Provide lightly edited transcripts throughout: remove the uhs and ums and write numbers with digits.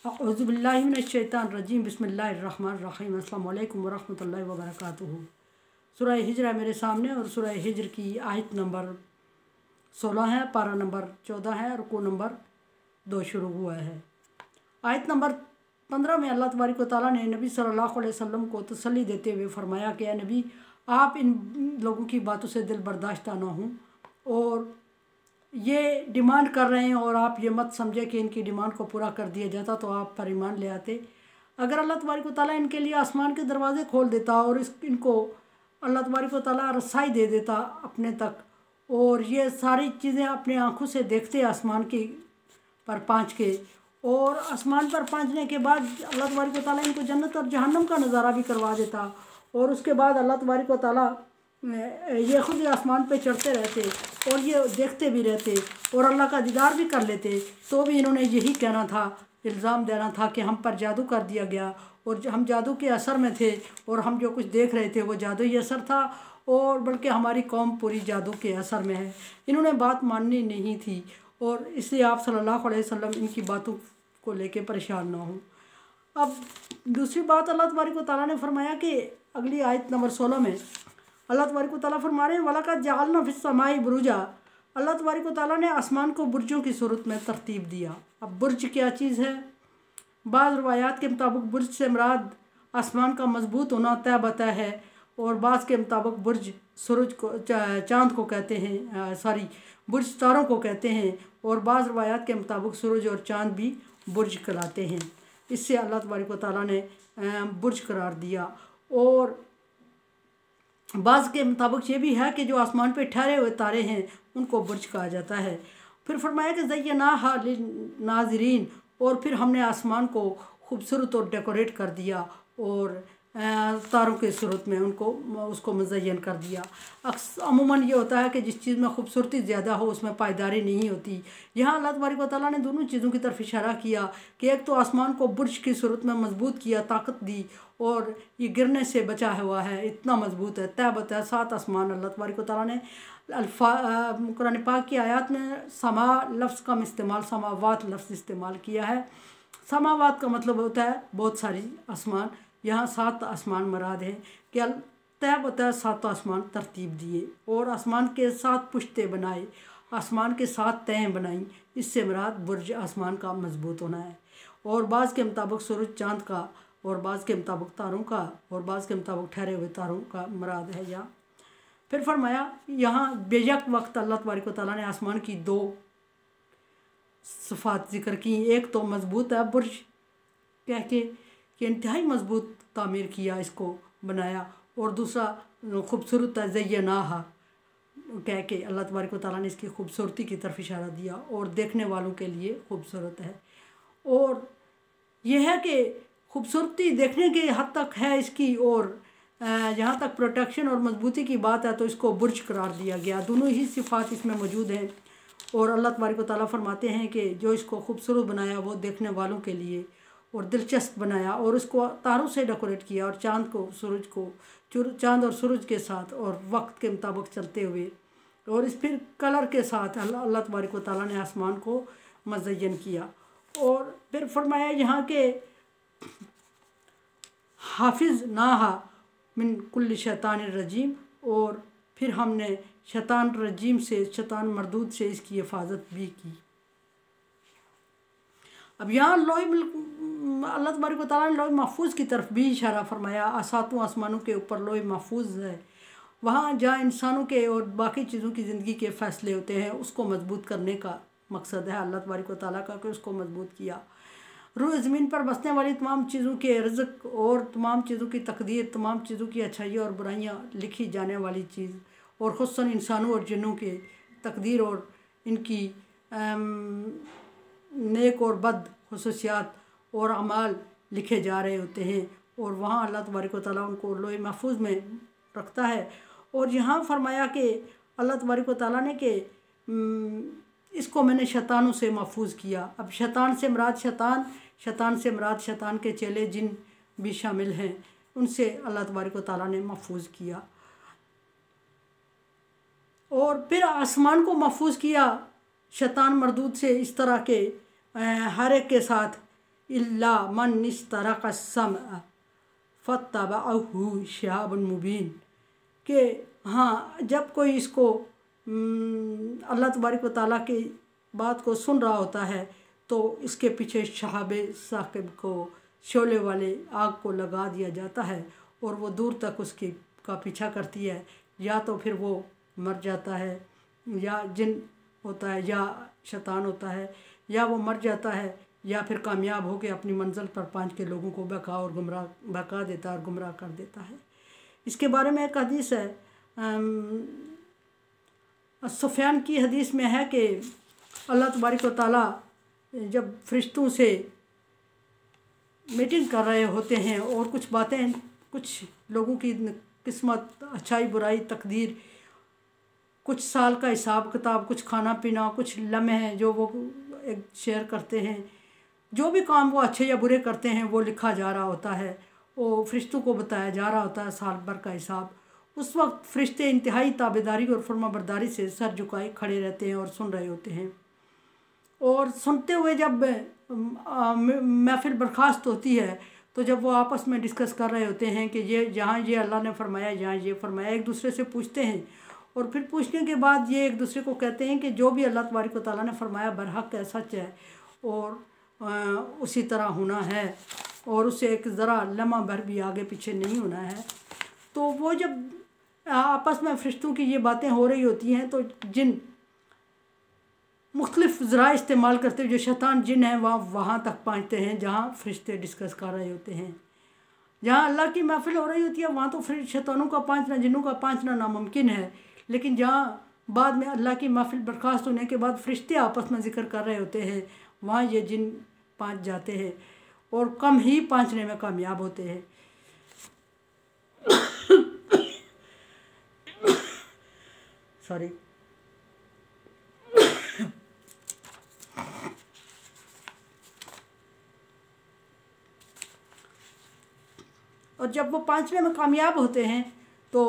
औज़ुबिल्लाहिमिनश्शैतानिर्रजीम बिस्मिल्लाहिर्रहमानिर्रहीम अस्सलामु अलैकुम वरहमतुल्लाहि वबरकातुहू। सूरह हिज्र है मेरे सामने और सूरह हिज्र की आयत नंबर 16 है, पारा नंबर 14 है, रुकू नंबर 2 शुरू हुआ है। आयत नंबर 15 में अल्लाह तबारक व तआला ने नबी सल्लल्लाहु अलैहि वसल्लम को तसल्ली देते हुए फरमाया कि नबी, आप इन लोगों की बातों से दिल बर्दाश्त ना हों और ये डिमांड कर रहे हैं और आप ये मत समझे कि इनकी डिमांड को पूरा कर दिया जाता तो आप पर ईमान ले आते। अगर अल्लाह तबारक व तआला इनके लिए आसमान के दरवाज़े खोल देता और इनको अल्लाह तबारक व तआला रसाई दे देता अपने तक और ये सारी चीज़ें अपने आँखों से देखते आसमान की पर पहुँच के, और आसमान पर पहुँचने के बाद अल्लाह तबारक व तआला इनको जन्नत और जहन्नम का नज़ारा भी करवा देता और उसके बाद अल्लाह तबारक व तआला ये खुद ही आसमान पे चढ़ते रहते और ये देखते भी रहते और अल्लाह का दीदार भी कर लेते, तो भी इन्होंने यही कहना था, इल्ज़ाम देना था कि हम पर जादू कर दिया गया और हम जादू के असर में थे और हम जो कुछ देख रहे थे वो जादू ही असर था और बल्कि हमारी कौम पूरी जादू के असर में है। इन्होंने बात माननी नहीं थी और इसलिए आप सल्लल्लाहु अलैहि वसल्लम इनकी बातों को लेके परेशान ना हो। अब दूसरी बात अल्लाह तबारक व तआला ने फरमाया कि अगली आयत नंबर 16 में अल्लाह तबारक व तआला फरमा रहे हैं, वलक़द जअलना फिस समाई बुरुजा। अल्लाह तबारक व तआला ने आसमान को बुर्जों की सूरत में तरतीब दिया। अब बुर्ज क्या चीज़ है? बाज़ रवायात के मुताबिक बुर्ज से मुराद आसमान का मजबूत होना तय बता है और बाज़ के मुताबिक बुर्ज सूरज को चाँद को कहते हैं, बुर्ज तारों को कहते हैं और बाज़ रवायात के मुताबिक सूरज और चाँद भी बुर्ज कहलाते हैं। इससे अल्लाह तबारक व तआला ने बुर्ज करार दिया। और बाज़ के मुताबिक ये भी है कि जो आसमान पे ठहरे हुए तारे हैं उनको बुर्ज कहा जाता है। फिर फरमाया कि ज़य्यनाहा लिन्नाज़िरीन, और फिर हमने आसमान को खूबसूरत और डेकोरेट कर दिया और तारों के सूरत में उसको मुज़य्यन कर दिया। अमूमन ये होता है कि जिस चीज़ में खूबसूरती ज़्यादा हो उसमें पायदारी नहीं होती। यहाँ अल्लाह तबारक व तआला ने दोनों चीज़ों की तरफ इशारा किया कि एक तो आसमान को बुर्ज की सूरत में मजबूत किया, ताकत दी और ये गिरने से बचा हुआ है, इतना मजबूत है, तय बता 7 आसमान अल्लाह तबारक व तआला ने कुरान पाक की आयत में समा लफ्ज़ का इस्तेमाल समावात लफ्ज़ इस्तेमाल किया है। समावात का मतलब होता है बहुत सारी आसमान, यहाँ 7 आसमान मराद है कि तय बता 7 आसमान तरतीब दिए और आसमान के 7 पुश्ते बनाए, आसमान के 7 तहें बनाई। इससे मराद बुर्ज आसमान का मजबूत होना है और बाज़ के मुताबिक सूरज चाँद का और बाज़ के मुताबिक तारों का और बाज़ के मुताबिक ठहरे हुए तारों का मराद है यहाँ। फिर फरमाया यहाँ बेशक वक्त अल्लाह तबारक व तआला ने आसमान की 2 सिफ़ात ज़िक्र की। एक तो मजबूत है बुर्ज कह के कि इंतहाई मजबूत तामीर किया, इसको बनाया, और दूसरा खूबसूरत है ज़य्यनाहा कह के अल्लाह तबारक व तआला ने इसकी खूबसूरती की तरफ इशारा दिया और देखने वालों के लिए खूबसूरत है। और यह है कि खूबसूरती देखने के हद तक है इसकी और जहाँ तक प्रोटेक्शन और मजबूती की बात है तो इसको बुर्ज करार दिया गया। दोनों ही सिफ़ात इसमें मौजूद हैं और अल्लाह तबारक व तआला फरमाते हैं कि जो इसको खूबसूरत बनाया वो देखने वालों के लिए और दिलचस्प बनाया और उसको तारों से डेकोरेट किया और चाँद और सूरज के साथ और वक्त के मुताबिक चलते हुए और इस फिर कलर के साथ अल्लाह तबारक व तआला ने आसमान को मुज़य्यन किया। और फिर फरमाया यहाँ के हाफिज़ नाहा मिन कुल्ल शैतानिर रजीम, और फिर हमने शैतान रजीम से, शैतान मरदूद से इसकी हिफाजत भी की। अब यहाँ अल्लाह तबारक व तआला ने लोहे महफूज की तरफ भी इशारा फरमाया। 7 आसमानों के ऊपर लोहे महफूज है, वहाँ जहाँ इंसानों के और बाकी चीज़ों की ज़िंदगी के फ़ैसले होते हैं उसको मजबूत करने का मकसद है अल्लाह तबारक व तआला का कि उसको मजबूत किया। रूह ज़मीन पर बसने वाली तमाम चीज़ों के रिज़्क़ और तमाम चीज़ों की तकदीर, तमाम चीज़ों की अच्छाइयाँ और बुराइयाँ लिखी जाने वाली चीज़ और ख़ुसूसन इंसानों और जिन्नों के तकदीर और इनकी नेक और बद खुसूसियात और अमाल लिखे जा रहे होते हैं और वहाँ अल्लाह तबारक व तआला उनको लोहे महफूज में रखता है। और यहाँ फरमाया कि अल्लाह तबारक व तआला ने कि इसको मैंने शैतानों से महफूज किया। अब शैतान से मुराद शैतान के चेले जिन भी शामिल हैं उनसे अल्लाह तबारक व तआला ने महफूज किया। और फिर आसमान को महफूज किया शैतान मरदूद से इस तरह के हर एक के साथ इल्ला मन इस्तरक़ अस्सम फत्तबअहु शिहाबुन मुबीन, कि हाँ जब कोई इसको अल्लाह तबारक व तआला की बात को सुन रहा होता है तो इसके पीछे शहाब साकिब को, शोले वाले आग को लगा दिया जाता है और वो दूर तक उसकी का पीछा करती है। या तो फिर वो मर जाता है, या जिन होता है, या शैतान होता है, या वो मर जाता है, या फिर कामयाब हो के अपनी मंजिल पर पहुँच के लोगों को बहका देता है और गुमराह कर देता है। इसके बारे में एक हदीस है, सुफियान की हदीस में है कि अल्लाह तबारक व तआला जब फरिश्तों से मीटिंग कर रहे होते हैं और कुछ बातें, कुछ लोगों की किस्मत, अच्छाई बुराई, तकदीर, कुछ साल का हिसाब किताब, कुछ खाना पीना, कुछ लम्हे जो वो एक शेयर करते हैं, जो भी काम वो अच्छे या बुरे करते हैं वो लिखा जा रहा होता है, वो फरिश्तों को बताया जा रहा होता है साल भर का हिसाब। उस वक्त फरिश्ते इंतहाई ताबेदारी और फरमाबरदारी से सर झुकाए खड़े रहते हैं और सुन रहे होते हैं। और सुनते हुए जब महफिल बर्खास्त होती है तो जब वो आपस में डिस्कस कर रहे होते हैं कि ये जहाँ ये अल्लाह ने फरमाया, यहाँ ये फरमाया, एक दूसरे से पूछते हैं और फिर पूछने के बाद ये एक दूसरे को कहते हैं कि जो भी अल्लाह तबारक व तआला ने फरमाया बरहक है, सच है और उसी तरह होना है और उससे एक ज़रा लम्हा भर भी आगे पीछे नहीं होना है। तो वो जब आपस में फरिश्तों की ये बातें हो रही होती हैं तो जिन मुख्तलिफ ज़रा इस्तेमाल करते हुए जो शैतान जिन हैं वहाँ तक पहुँचते हैं जहाँ फरिश्ते डिस्कस कर रहे होते हैं। जहाँ अल्लाह की महफिल हो रही होती है वहाँ तो फिर शैतानों का पहुँचना, जिन्नों का पहुँचना नामुमकिन है, लेकिन जहाँ बाद में अल्लाह की महफिल बर्खास्त होने के बाद फरिश्ते आपस में ज़िक्र कर रहे होते हैं वहाँ ये जिन पहुँच जाते हैं और कम ही पहुँचने में कामयाब होते हैं। सॉरी। और जब वो पहुँचने में कामयाब होते हैं तो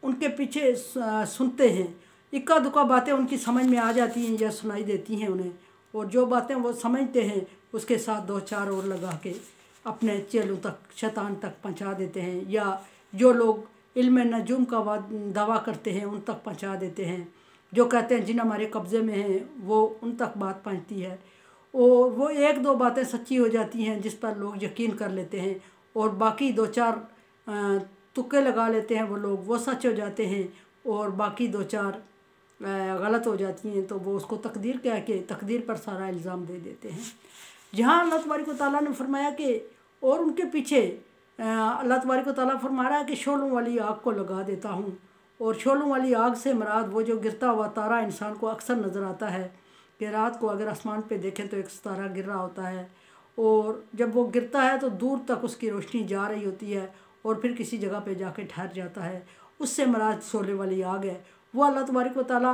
उनके पीछे सुनते हैं, इक्का दुक्का बातें उनकी समझ में आ जाती हैं या सुनाई देती हैं उन्हें, और जो बातें वो समझते हैं उसके साथ दो चार और लगा के अपने चेलों तक, शैतान तक पहुंचा देते हैं, या जो लोग इल्म नजूम का दावा करते हैं उन तक पहुंचा देते हैं, जो कहते हैं जिन हमारे कब्ज़े में हैं वो उन तक बात पहुंचती है और वो एक दो बातें सच्ची हो जाती हैं जिस पर लोग यकीन कर लेते हैं और बाकी दो चार तुक्के लगा लेते हैं वो लोग, वो सच हो जाते हैं और बाकी दो चार गलत हो जाती हैं तो वो उसको तकदीर कह के तकदीर पर सारा इल्ज़ाम दे देते हैं। जहाँ अल्लाह तबारक व तआला ने फरमाया कि और उनके पीछे अल्लाह तबारक व तआला फरमा रहा है कि शोलों वाली आग को लगा देता हूँ, और शोलों वाली आग से मुराद वो जो गिरता हुआ तारा इंसान को अक्सर नज़र आता है कि रात को अगर आसमान पे देखें तो एक तारा गिर रहा होता है और जब वो गिरता है तो दूर तक उसकी रोशनी जा रही होती है और फिर किसी जगह पे जाके ठहर जाता है, उससे मुराद शोले वाली आग है। वो अल्लाह तबारक व तआला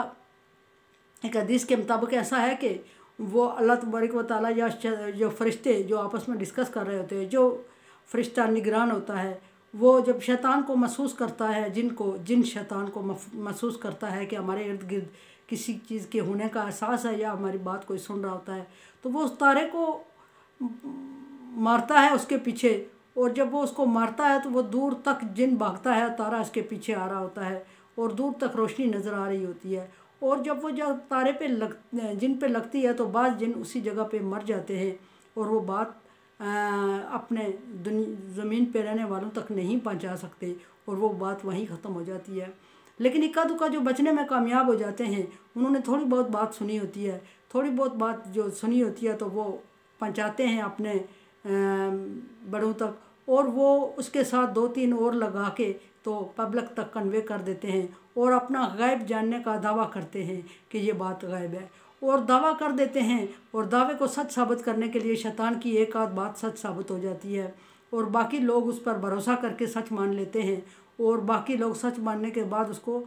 एक हदीस के मुताबिक ऐसा है कि वो अल्लाह तबारक व तआला या जो फरिश्ते जो आपस में डिस्कस कर रहे होते हैं, जो फरिश्ता निगरान होता है वो जब शैतान को महसूस करता है, जिन शैतान को महसूस करता है कि हमारे इर्द गिर्द किसी चीज़ के होने का एहसास है या हमारी बात कोई सुन रहा होता है तो वो उस तारे को मारता है उसके पीछे, और जब वो उसको मारता है तो वो दूर तक जिन भागता है, तारा इसके पीछे आ रहा होता है और दूर तक रोशनी नज़र आ रही होती है। और जब वो जब तारे पे जिन पे लगती है तो बाद जिन उसी जगह पे मर जाते हैं और वो बात अपने ज़मीन पे रहने वालों तक नहीं पहुंचा सकते और वो बात वहीं ख़त्म हो जाती है। लेकिन इक्का दुक्का जो बचने में कामयाब हो जाते हैं उन्होंने थोड़ी बहुत बात सुनी होती है, थोड़ी बहुत बात जो सुनी होती है तो वो पहुंचाते हैं अपने बड़ों तक, और वो उसके साथ दो तीन और लगा के तो पब्लिक तक कन्वे कर देते हैं और अपना गैब जानने का दावा करते हैं कि ये बात गैब है और दावा कर देते हैं। और दावे को सच साबित करने के लिए शैतान की एक आध बात सच साबित हो जाती है और बाकी लोग उस पर भरोसा करके सच मान लेते हैं, और बाकी लोग सच मानने के बाद उसको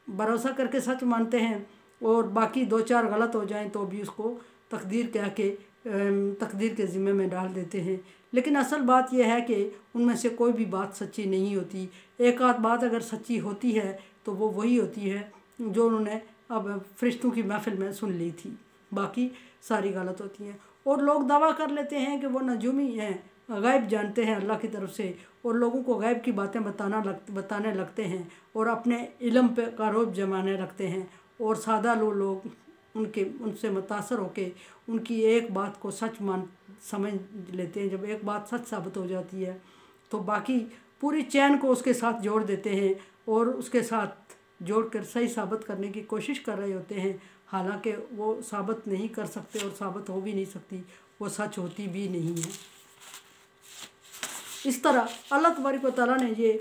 भरोसा करके सच मानते हैं और बाकी दो चार गलत हो जाएं तो भी उसको तकदीर कह के तकदीर के ज़िम्मे में डाल देते हैं। लेकिन असल बात यह है कि उनमें से कोई भी बात सच्ची नहीं होती। एक आध बात अगर सच्ची होती है तो वो वही होती है जो उन्होंने अब फरिश्तों की महफिल में सुन ली थी, बाकी सारी गलत होती हैं। और लोग दावा कर लेते हैं कि वो नजूमी हैं, गैब जानते हैं अल्लाह की तरफ से, और लोगों को गैब की बातें बताने लगते हैं और अपने इल्म पे का रोब जमाने लगते हैं। और सादा लोग उनसे मुतासर होके उनकी एक बात को सच समझ लेते हैं। जब एक बात सच साबित हो जाती है तो बाकी पूरी चैन को उसके साथ जोड़ देते हैं और उसके साथ जोड़कर सही साबित करने की कोशिश कर रहे होते हैं, हालांकि वो साबित नहीं कर सकते और साबित हो भी नहीं सकती, वो सच होती भी नहीं है। इस तरह अल्लाह तबारक व तआला ने ये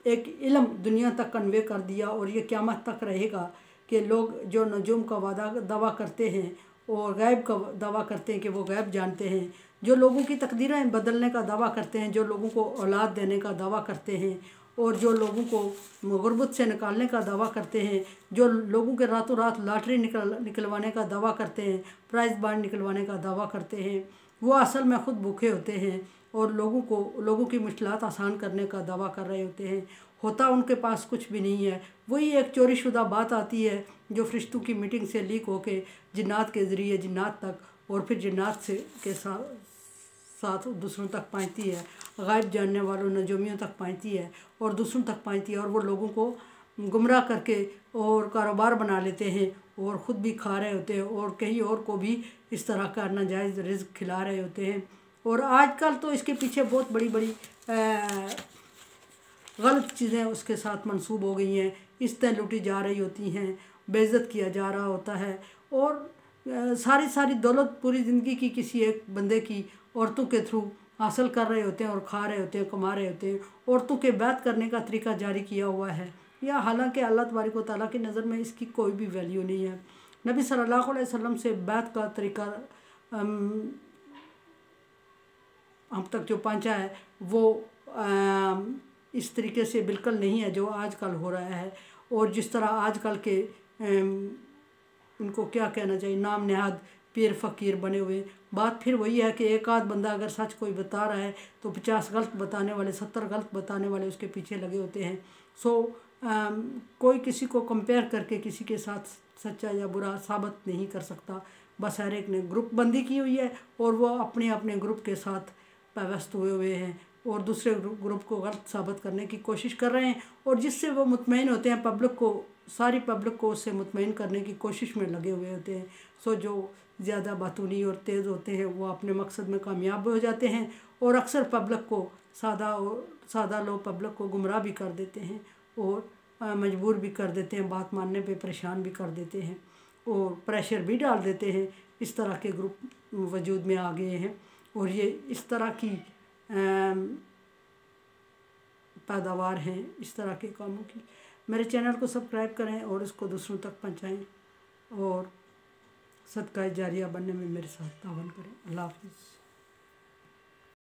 एक इल्म दुनिया तक कन्वे कर दिया और ये क़यामत तक रहेगा कि लोग जो नजूम का दावा करते हैं और गैब का दावा करते हैं कि वो गैब जानते हैं, जो लोगों की तकदीरें बदलने का दावा करते हैं, जो लोगों को औलाद देने का दावा करते हैं और जो लोगों को गुर्बत से निकालने का दावा करते हैं, जो लोगों के रातों रात लॉटरी निकलवाने का दावा करते हैं, प्राइज़ बॉन्ड निकलवाने का दावा करते हैं, वो असल में ख़ुद भूखे होते हैं और लोगों की मुश्किलात आसान करने का दावा कर रहे होते हैं। होता उनके पास कुछ भी नहीं है। वही एक चोरीशुदा बात आती है जो फरिश्तों की मीटिंग से लीक होके जिन्नात के ज़रिए जिन्नात तक और फिर जिन्नात के साथ दूसरों तक पहुँचती है, गैब जानने वालों नजूमियों तक पहुँचती है और दूसरों तक पहुँचती है और वो लोगों को गुमराह करके और कारोबार बना लेते हैं और ख़ुद भी खा रहे होते हैं और कहीं और को भी इस तरह का नाजायज़ रिज़्क़ खिला रहे होते हैं। और आजकल तो इसके पीछे बहुत बड़ी बड़ी गलत चीज़ें उसके साथ मंसूब हो गई हैं। इज़्ज़तें लूटी जा रही होती हैं, बेइज्जत किया जा रहा होता है और सारी दौलत पूरी ज़िंदगी की किसी एक बंदे की औरतों के थ्रू हासिल कर रहे होते हैं और खा रहे होते हैं, कमा रहे होते हैं। औरतों के बैत करने का तरीका जारी किया हुआ है, या हालांकि अल्लाह तबारक व तआला की नज़र में इसकी कोई भी वैल्यू नहीं है। नबी सल्लल्लाहु अलैहि वसल्लम से बैत का तरीका हम तक जो पहुँचा है वो इस तरीके से बिल्कुल नहीं है जो आजकल हो रहा है। और जिस तरह आजकल के उनको क्या कहना चाहिए, नाम नहाद पीर फ़कीर बने हुए। बात फिर वही है कि एक आध बंदा अगर सच कोई बता रहा है तो 50 गलत बताने वाले, 70 गलत बताने वाले उसके पीछे लगे होते हैं। कोई किसी को कंपेयर करके किसी के साथ सच्चा या बुरा साबित नहीं कर सकता। बस हर एक ने ग्रुप बंदी की हुई है और वो अपने अपने ग्रुप के साथ व्यस्त हुए हैं और दूसरे ग्रुप को गलत साबित करने की कोशिश कर रहे हैं और जिससे वो मुतमईन होते हैं, सारी पब्लिक को उससे मुतमईन करने की कोशिश में लगे हुए होते हैं। जो ज़्यादा बातूनी और तेज़ होते हैं वो अपने मकसद में कामयाब हो जाते हैं और अक्सर पब्लिक को सादा लोग पब्लिक को गुमराह भी कर देते हैं और मजबूर भी कर देते हैं, बात मानने पे परेशान भी कर देते हैं और प्रेशर भी डाल देते हैं। इस तरह के ग्रुप वजूद में आ गए हैं और ये इस तरह की पैदावार हैं इस तरह के कामों की। मेरे चैनल को सब्सक्राइब करें और इसको दूसरों तक पहुंचाएं और सदका जारिया बनने में मेरे साथ तावन करें। अल्लाह हाफ़िज़।